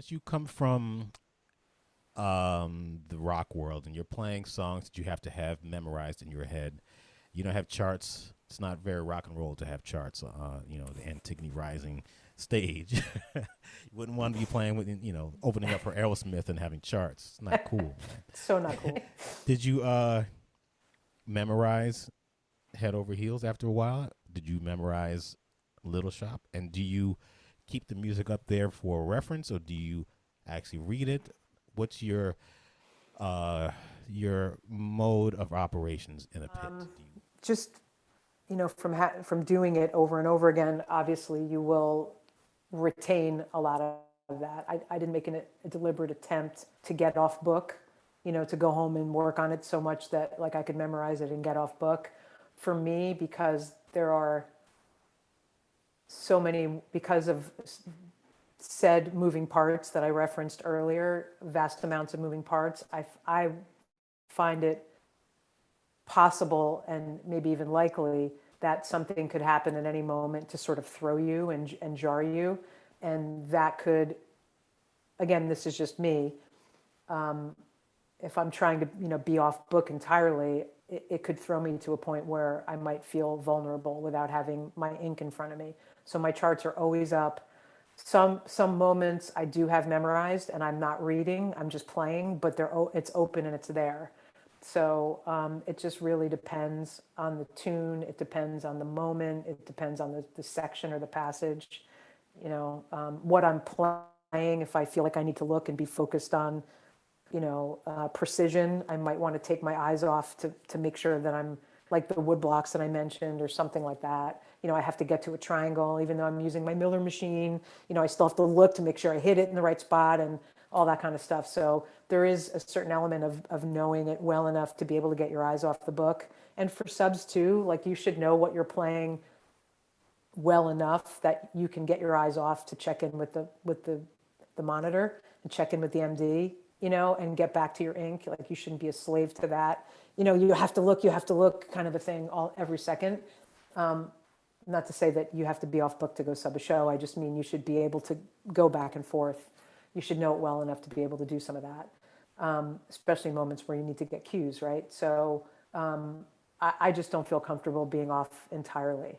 since you come from the rock world and you're playing songs that you have to have memorized in your head, you don't have charts. It's not very rock and roll to have charts. The Antigone Rising stage. You wouldn't want to be playing with, opening up for Aerosmith and having charts. It's not cool, man. So not cool. Did you memorize Head Over Heels after a while? Did you memorize Little Shop? And do you keep the music up there for reference, or do you actually read it? What's your mode of operations in a pit? Just, from doing it over and over again, obviously you will retain a lot of that. I didn't make a deliberate attempt to get off book, to go home and work on it so much that like I could memorize it and get off book. For me, because there are so many, because of said moving parts that I referenced earlier, vast amounts of moving parts, I find it possible and maybe even likely that something could happen at any moment to sort of throw you and jar you. And that could, again, this is just me. If I'm trying to, be off book entirely, it could throw me to a point where I might feel vulnerable without having my ink in front of me. So my charts are always up. Some moments I do have memorized and I'm not reading, I'm just playing, but it's open and it's there. So it just really depends on the tune. It depends on the moment. It depends on the section or the passage. What I'm playing. If I feel like I need to look and be focused on, precision, I might want to take my eyes off to make sure that I'm like the wood blocks that I mentioned or something like that. I have to get to a triangle, even though I'm using my Miller machine, I still have to look to make sure I hit it in the right spot and all that kind of stuff. So there is a certain element of knowing it well enough to be able to get your eyes off the book. And for subs too, like you should know what you're playing well enough that you can get your eyes off to check in with the monitor and check in with the MD, and get back to your ink. Like you shouldn't be a slave to that. You have to look kind of a thing every second. Not to say that you have to be off book to go sub a show. I just mean you should be able to go back and forth. You should know it well enough to be able to do some of that, especially moments where you need to get cues, right? So I just don't feel comfortable being off entirely.